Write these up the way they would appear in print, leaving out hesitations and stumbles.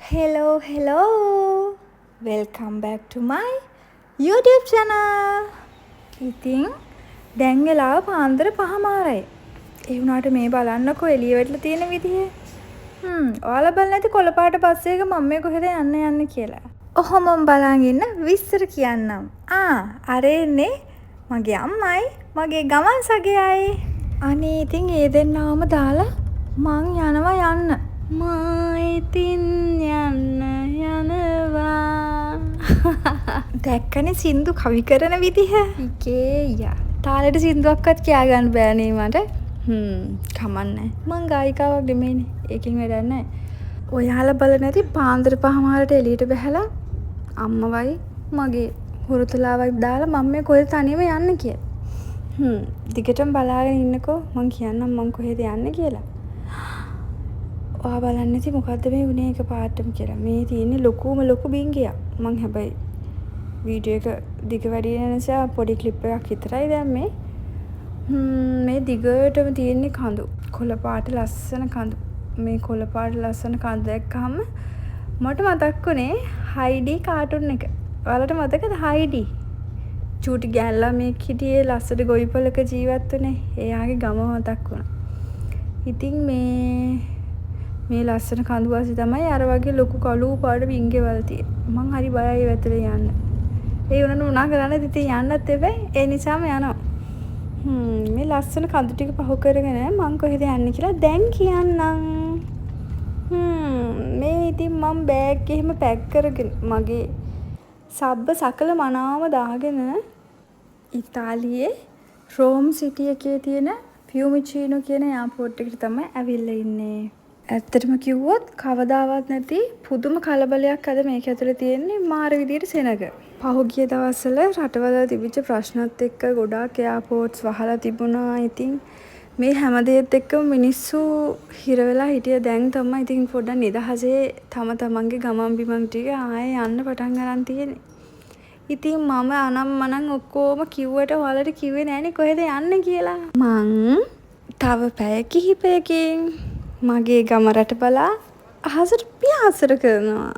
Hello. Welcome back to my YouTube channel. ඉතින් දැන් වෙලාව පාන්දර 5:00යි. ඒ වුණාට මේ බලන්නකෝ එළිය වැටලා තියෙන විදිය. ඔයාලා බලන්නේ නැති කොළපාට බස් එක මම මේ කොහෙද යන්නේ කියලා. ඔහොම බලන් ඉන්න විස්තර කියන්නම්. අර එන්නේ මගේ අම්මයි මගේ ගමන් සගයයි. අනේ ඉතින් ඒ දෙන්නාම දාලා මං යනවා යන්න. ඉතින් යනවා. දැක්කනේ සින්දු කවි කරන විදිහ. ඉකේ තාලෙට සින්දුවක්වත් කියා ගන්න බෑනේ මට. කමන්නේ. මං ගායිකාවක් නෙමෙයිනේ. ඒකෙන් වැඩක් නැහැ. ඔයාලා බලන්නේ නැති පාන්දර 5:00ට එළියට බහැලා අම්මවයි මගේ හුරුතලාවයි දාලා මම මේ කොහෙද තනියම යන්නේ කියලා. දිගටම බලාගෙන ඉන්නකෝ මං කියන්නම් මං කොහෙද යන්නේ කියලා. ඔයා බලන්නේ නැති මොකද්ද මේ වුනේ එකපාරටම කියලා. මේ තියෙන්නේ ලොකු බින්ගයක්. මං හැබැයි වීඩියෝ එක දිග වැඩි වෙන නිසා පොඩි ක්ලිප් එකක් විතරයි දැන් මේ දිගටම තියෙන්නේ කඳු. කොළ පාට ලස්සන කඳු. මේ කොළ පාට ලස්සන කඳු දැක්කහම මට මතක් වුණේ හයිඩි කාටුන් එක. ඔයාලට මතකද හයිඩි? චූටි ගෑල්ලා මේ හිටියේ ලස්සට ගොවිපලක ජීවත් වුණේ. එයාගේ ගම මතක් වුණා. ඉතින් මේ ලස්සන කඳු වාසි තමයි අර වගේ ලොකු කළු පාට බින්ගේවල් තියෙන්නේ. මං හරි බයයි වැතලේ යන්න. ඒ වුණා නුනා කරන්නේ ඉතින් යන්නත් එපැයි. ඒ නිසාම යනවා. මේ ලස්සන කඳු ටික පහු කරගෙන මං කොහෙද යන්නේ කියලා දැන් කියන්නම්. මේ ඉතින් මම බෑග් එහෙම පැක් කරගෙන මගේ සබ්බ සකල මනාව දාගෙන ඉතාලියේ රෝම් සිටි එකේ තියෙන ෆියුමිචීනෝ කියන එයාපෝට් එකට තමයි ඇවිල්ලා ඉන්නේ. ඇත්තටම කිව්වොත් කවදාවත් නැති පුදුම කලබලයක් අද මේක ඇතුලේ තියෙන්නේ මාර විදියට සෙනග. පහුගිය දවස්වල රටවල තිබිච්ච ප්‍රශ්නත් එක්ක ගොඩාක් එයාපෝට්ස් වහලා තිබුණා. ඉතින් මේ හැම දෙයත් එක්කම මිනිස්සු හිර වෙලා හිටිය. දැන් තමයි ඉතින් පොඩ්ඩක් නිදහසේ තමන්ගේ ගමන් බිමන් ටික ආයේ යන්න පටන් ගන්න තියෙන්නේ. ඉතින් මම අනම්මනම් ඔක්කොම කිව්වට ඔයාලට කිව්වේ නෑනේ කොහෙද යන්නේ කියලා. මං තව පැය කිහිපයකින් මගේ ගම රට බලා අහසට පියාසර කරනවා.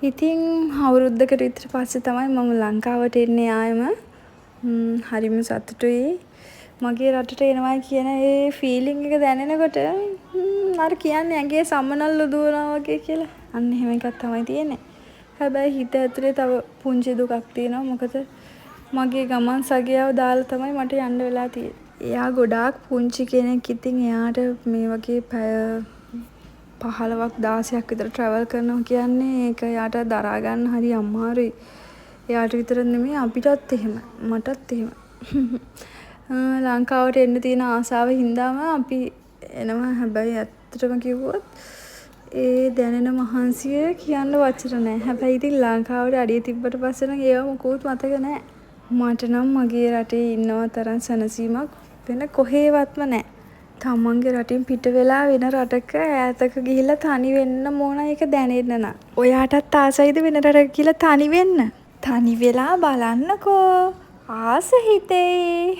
ඉතින් අවුරුද්දකට විතර පස්සේ තමයි මම ලංකාවට එන්නේ ආයෙම. හරිම සතුටුයි. මගේ රටට එනවා කියන ඒ ෆීලිං එක දැනෙනකොට අර කියන්නේ ඇඟේ සම්මනල්ල දුවනවා වගේ කියලා. අන්න එහෙම එකක් තමයි තියෙන්නේ. හැබැයි හිත ඇතුලේ තව පුංචි දුකක් තියෙනවා. මොකද මගේ ගමන් සගයව දාලා තමයි මට යන්න වෙලා තියෙන්නේ. එයා ගොඩාක් පුංචි කෙනෙක්. ඉතින් එයාට මේ වගේ පැය 15ක් 16ක් විතර ට්‍රැවල් කරනවා කියන්නේ ඒක එයාට දරා ගන්න හරි අමාරුයි. එයාට විතර නෙමෙයි අපිටත් එහෙම. මටත් එහෙම. ලංකාවට එන්න තියෙන ආසාව හින්දාම අපි එනවා. හැබැයි ඇත්තටම කිව්වොත් ඒ දැනෙන මහන්සිය කියන්න වචන නැහැ. හැබැයි ඉතින් ලංකාවට අඩිය තිබ්බට පස්සේ නම් ඒව මොකුත් මතක නැහැ. මට නම් මගේ රටේ ඉන්නව තරම් සැනසීමක් වෙන කොහේවත්ම නැහැ. තමන්ගේ රටින් පිට වෙලා වෙන රටක ඈතක ගිහිල්ලා තනි වෙන්න ඕන එක දැනෙන්න නම්. ඔයාටත් ආසයිද වෙන රටක ගිහිල්ලා තනි වෙන්න? තනි වෙලා බලන්නකෝ. ආස හිතේ.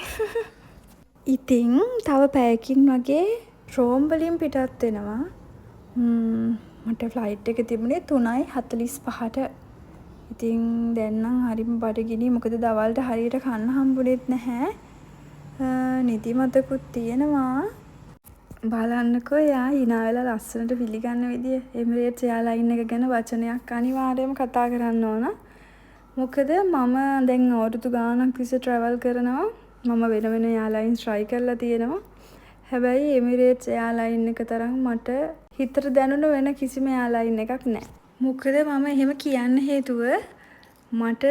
ඉතින් තව පැයකින් වගේ රෝම් වලින් පිටත් වෙනවා. මට ෆ්ලයිට් එක තිබුණේ 3:45ට. ඉතින් දැන් නම් හරිම බඩගිනි. මොකද දවල්ට හරියට කන්න හම්බුනේත් නැහැ. නිදිමතකුත් තියෙනවා. බලන්නකෝ එයා hina වෙලා ලස්සනට පිළිගන්න විදිය. එමිරේට්ස් එයාලයින් එක ගැන වචනයක් අනිවාර්යයෙන්ම කතා කරන්න ඕන. මොකද මම දැන් අවුරුදු ගාණක් තිස්සේ ට්‍රැවල් කරනවා. මම වෙන එයාලයින්ස් try කරලා තියෙනවා. හැබැයි එමිරේට්ස් එයාලයින් එක තරම් මට හිතට දැනුණ වෙන කිසිම එයාලයින් එකක් නැහැ. මොකද මම එහෙම කියන්න හේතුව මට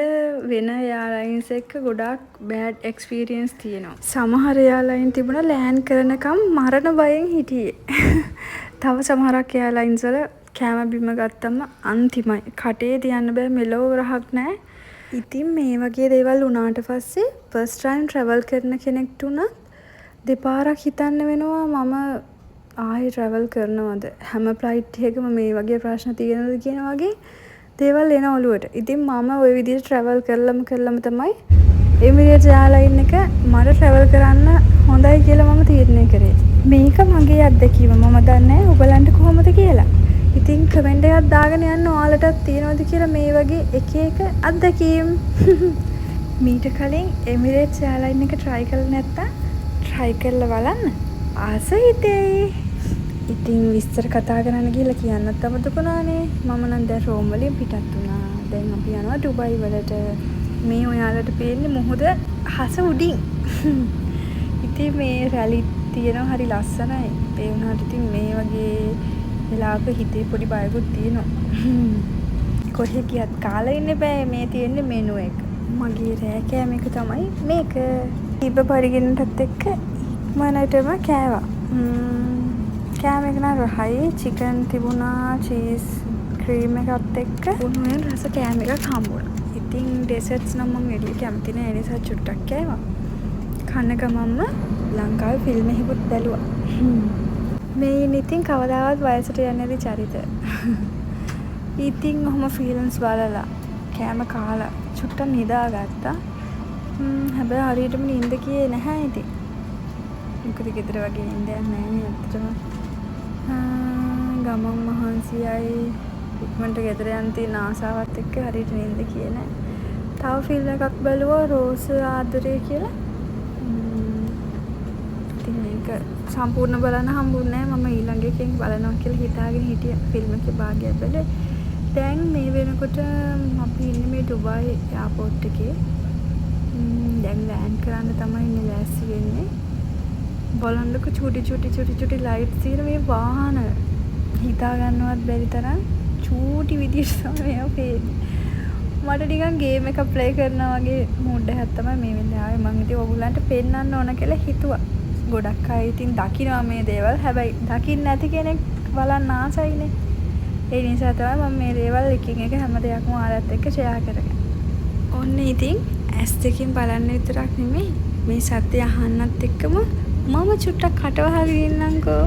වෙන එයාලයින්ස් එක්ක ගොඩාක් බෑඩ් එක්ස්පීරියන්ස් තියෙනවා. සමහර එයාලයින් තිබුණා ලෑන්ඩ් කරනකම් මරණ බයෙන් හිටියේ. තව සමහරක් එයාලයින්ස් වල කෑම බිම ගත්තම අන්තිමයි. කටේ තියන්න බෑ මෙලෝ රහක් නැහැ. ඉතින් මේ වගේ දේවල් වුණාට පස්සේ ෆස්ට් ටයිම් ට්‍රැවල් කරන කෙනෙක්ට උනත් දෙපාරක් හිතන්න වෙනවා මම ආයෙ ට්‍රැවල් කරනවද? හැම ෆ්ලයිට් එකකම මේ වගේ ප්‍රශ්න තියෙනවද කියන වගේ දේවල් එන ඔළුවට. ඉතින් මම ওই විදිහට ට්‍රැවල් කරලම තමයි එමිරේට්ස් එයාලයින් එක මට ට්‍රැවල් කරන්න හොඳයි කියලා මම තීරණය කරේ. මේක මගේ අත්දැකීම. මම දන්නේ ඔයගලන්ට කොහොමද කියලා. ඉතින් කමෙන්ට් එකක් දාගෙන යන්න ඔයාලටත් තියෙනවද කියලා මේ වගේ එක එක අත්දැකීම්. මීට කලින් එමිරේට්ස් එයාර්ලයින් එක try කරලා නැත්තම් try කරලා බලන්න. ආස හිතෙයි. ඉතින් විස්තර කතා කරන්න ගිහලා කියන්නත් අමතකුණානේ. මම නම් දැන් රෝම් වලින් පිටත් වුණා. දැන් අපි යනවා ඩුබයි වලට. මේ ඔයාලට පේන්නේ මොහොත හස උඩින්. ඉතින් මේ රැලි තියෙනවා හරි ලස්සනයි. ඒ වුණාට ඉතින් මේ වගේ වෙලාවක හිතේ පොඩි බයකුත් තියෙනවා. කොහෙ ගියත් කාලා ඉන්න බෑ. මේ තියෙන්නේ මෙනු එක. මගේ රෑ කෑම එක තමයි මේක. ඉබ්බ පරිගින්නටත් එක්ක මනටම කෑවා. කෑම එක නම් රහයි. චිකන් තිබුණා, චීස් ක්‍රීම් එකත් එක්ක උණුවෙන් රස කෑම එකක් හම්බුණා. ඉතින් ඩෙසර්ට්ස් නම් මම එළිය කැමති නෑ. ඒ නිසා චුට්ටක් කෑවා. කන ගමන්ම ලංකාවේ ෆිල්ම් එකකුත් බැලුවා. මේ ඉතින් කවදාවත් වයසට යන්නේ නැති චරිත. ඉතින් ඔහොම ෆිල්ම්ස් බලලා කෑම කාලා චුට්ටක් නිදාගත්තා. හැබැයි හරියටම නිින්ද ගියේ නැහැ ඉතින්. මොකද ගෙදර වගේ නිින්දයක් නැහැ නේ ඇත්තටම. ගමන් මහන්සියයි ඉක්මනට ගෙදර යන්න තියෙන ආසාවත් එක්ක හරියට නිින්ද ගියේ නැහැ. තව ෆිල්ම් එකක් බැලුවා රෝස ආදරේ කියලා. ඉතින් මේක සම්පූර්ණ බලන්න හම්බුනේ නැහැ. මම ඊළඟ එකෙන් බලනවා කියලා හිතාගෙන හිටිය ෆිල්ම් එකේ භාගයක් බැලුවේ. දැන් මේ වෙනකොට අපි ඉන්නේ මේ ඩුබයි එයාපෝට් එකේ. දැන් ලෑන්ඩ් කරන්න තමයි ඉන්නේ ලෑස්ති වෙන්නේ. බලන්නකො චුටි ලයිට්ස් තියෙන මේ වාහන හිතා ගන්නවත් බැරි තරම් චූටි විදිහට තමයි පේන්නේ. මට නිකන් ගේම් එකක් ප්ලේ කරනවා වගේ මූඩ් එකක් තමයි මේ වෙලාවේ. මම ඉතින් ඔයගොල්ලන්ට පෙන්නන්න ඕන කියලා හිතුවා. ගොඩක් අය ඉතින් දකිනවා මේ දේවල්. හැබැයි දකින්න නැති කෙනෙක් බලන්න ආසයිනේ. ඒ නිසා තමයි මම මේ දේවල් එකින් එක හැම දෙයක්ම ඔයාලත් එක්ක ෂෙයා කරගන්නේ. ඔන්න ඉතින් ඇස් දෙකෙන් බලන්න විතරක් නෙමෙයි මේ සත්‍ය අහන්නත් එක්කම මම චුට්ටක් කටවහගෙන ඉන්නම්කෝ.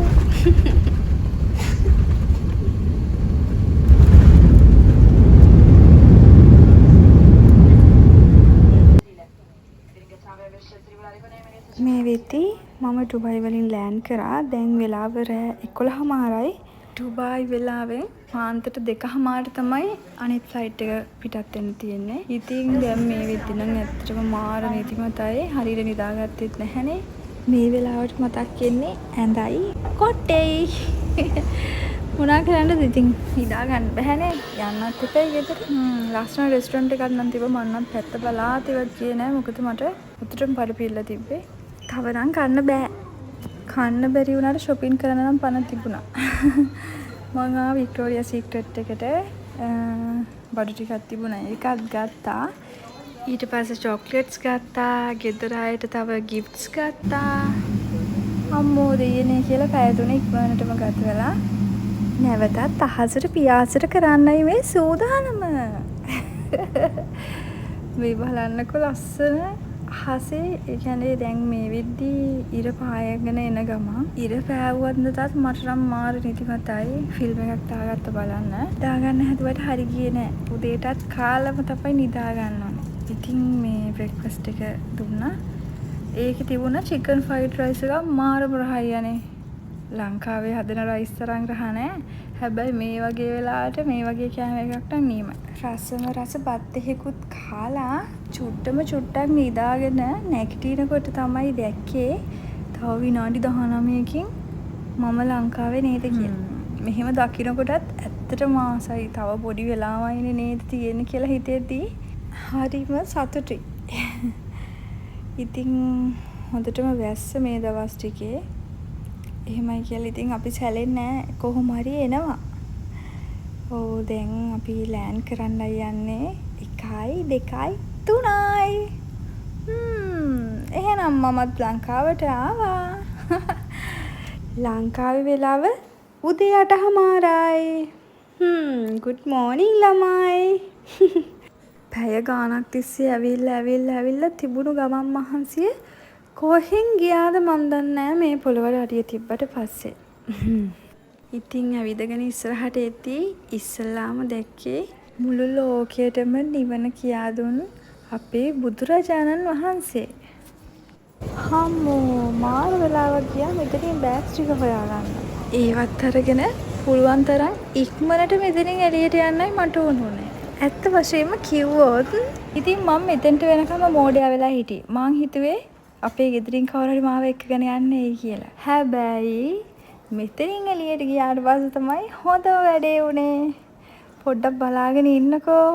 මේ වෙද්දි මම ඩුබයි වලින් ලෑන්ඩ් කරා. දැන් වෙලාව රෑ 11:00යි. ඩුබයි වෙලාවෙන් පාන්දරට 2:00ට තමයි අනිත් ෆ්ලයිට් එක පිටත් වෙන්න තියෙන්නේ. ඉතින් දැන් මේ වෙද්දි නම් ඇත්තටම මාර නිදිමතයි. හරියට නිදාගත්තෙත් නැහනේ. මේ වෙලාවට මතක් වෙන්නේ ඇඳයි කොට්ටෙයි. මොනා කරන්නද ඉතින් නිදා ගන්න බෑනේ. යන්නත් එපා ගෙදර. ලස්සන රෙස්ටොරන්ට් එකක් නම් තිබ්බ. මම නම් පැත්ත බලාත් ඉවත් ගියේ නෑ. මොකද මට උතරම පරිපිල්ල තිබ්බේ. තව නම් කන්න බෑ. කන්න බැරි වුණාට shopping කරන්න නම් පණ තිබුණා. මම ආ වික්ටෝරියා සීක්‍රට් එකට බඩු ටිකක් තිබුණා. ඒකත් ගත්තා. ඊට පස්සේ චොක්ලට්ස් ගත්තා. ගෙදර අයට තව ගිෆ්ට්ස් ගත්තා. අම්මෝ දෙයනේ කියලා පැය 3 ඉක්මනටම ගත වෙලා නැවතත් අහසට පියාසට කරන්නයි මේ සූදානම. මේ බලන්නකො ලස්සන අහසේ. ඒ කියන්නේ දැන් මේ වෙද්දි ඉර පායගෙන එන ගමන් ඉර පෑවුවත් නැතත් මට නම් මාර නිදිමතයි. ෆිල්ම් එකක් දාගත්ත බලන්න. දාගන්න හැදුවට හරි ගියේ නෑ. උදේටත් කාලම තමයි නිදා ගන්න ඕනේ. ඉතින් මේ බ්‍රෙක්ෆාස්ට් එක දුන්නා. ඒකේ තිබුණා චිකන් ෆ්‍රයිඩ් රයිස් එක මාරම රහයි යන්නේ. ලංකාවේ හදන රයිස් තරම් රහ නෑ. හැබැයි මේ වගේ වෙලාවට මේ වගේ කෑම එකක් නම් නියමයි. රසම රස බත් එකකුත් කාලා චුට්ටක් නිදාගෙන නැගිටිනකොට තමයි දැක්කේ තව විනාඩි 19කින් මම ලංකාවේ නේද කියලා. මෙහෙම දකින්නකොටත් ඇත්තටම ආසයි. තව පොඩි වෙලාවයිනේ නේද තියෙන්නේ කියලා හිතෙද්දී හරිම සතුටුයි. ඉතින් හොඳටම වැස්ස මේ දවස් ටිකේ. එහෙමයි කියලා ඉතින් අපි සැලෙන්නේ නැහැ. කොහොම හරි එනවා. ඔව් දැන් අපි ලෑන්ඩ් කරන්නයි යන්නේ 1යි 2යි 3යි. එහෙනම් මමත් ලංකාවට ආවා. ලංකාවේ වෙලාව උදේ 8:00යි. good morning ළමයි. පැය ගානක් තිස්සේ ඇවිල්ලා තිබුණු ගමන් මහන්සිය කොහෙන් ගියාද මන් දන්නේ නැහැ මේ පොළවල අඩිය තිබ්බට පස්සේ. ඉතින් ඇවිදගෙන ඉස්සරහට එද්දී ඉස්සල්ලාම දැක්කේ මුළු ලෝකයටම නිවන කියා දුන්නු අපේ බුදුරජාණන් වහන්සේ. හම්මෝ මාර වෙලාවක් ගියා මෙතනින් බෑග්ස් ටික හොයාගන්න. ඒවත් අරගෙන පුළුවන් තරම් ඉක්මනට මෙතනින් එළියට යන්නයි මට උනුනේ. ඇත්ත වශයෙන්ම කිව්වොත් ඉතින් මම මෙතෙන්ට වෙනකම් මෝඩයා වෙලා හිටියේ. මං හිතුවේ අපේ ගෙදරින් කවුරු හරි මාව එක්කගෙන යන්නේ කියලා. හැබැයි මෙතනින් එළියට ගියාට පස්සේ තමයි හොඳම වැඩේ උනේ. පොඩ්ඩක් බලාගෙන ඉන්නකෝ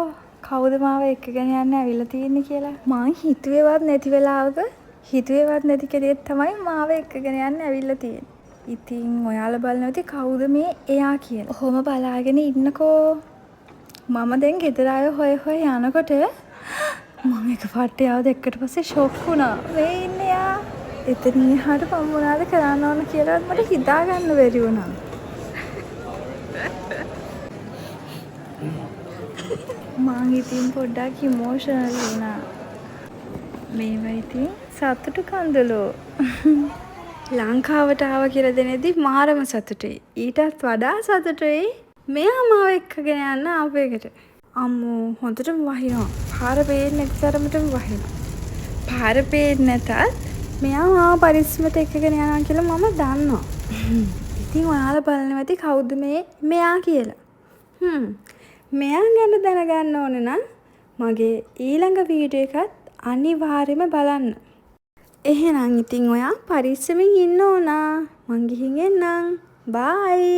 කවුද මාව එක්කගෙන යන්න ඇවිල්ලා තියෙන්නේ කියලා. මං හිතුවේවත් නැති වෙලාවක හිතුවේවත් නැති කෙනෙක් තමයි මාව එක්කගෙන යන්න ඇවිල්ලා තියෙන්නේ. ඉතින් ඔයාලා බලනවා ඉතින් කවුද මේ එයා කියලා. ඔහොම බලාගෙන ඉන්නකෝ. මම දැන් ගෙදර ආය හොය හොය යනකොට මම එකපාරට යාව දැක්කට පස්සේ ෂොක් වුණා. මේ ඉන්නේ යා. එතනින් එහාට මම මොනවද කරන්න ඕන කියලාවත් මට හිතා ගන්න බැරි වුණා. මං ඉතින් පොඩ්ඩක් ඉමෝෂනල් වුණා. මේවා ඉතින් සතුටු කඳුළු. ලංකාවට ආව කියලා දෙනේදී මාරම සතුටුයි. ඊටත් වඩා සතුටුයි මෙයා මාව එක්කගෙන යන්න ආපු එකට. අම්මෝ හොඳටම වහිනවා. පාර පේන්නේ නැති තරමටම වහිනවා. පාර පේන්නේ නැතත් මෙයා මාව පරිස්සමට එක්කගෙන යනවා කියලා මම දන්නවා. ඉතින් ඔයාලා බලනවා ඇති කවුද මෙයා කියලා. මෙයා ගැන දැනගන්න ඕන නම් මගේ ඊළඟ වීඩියෝ එකත් අනිවාර්යයෙන්ම බලන්න. එහෙනම් ඉතින් ඔයා පරිස්සමින් ඉන්න ඕන. මං ගිහින් එන්නම්. බයි.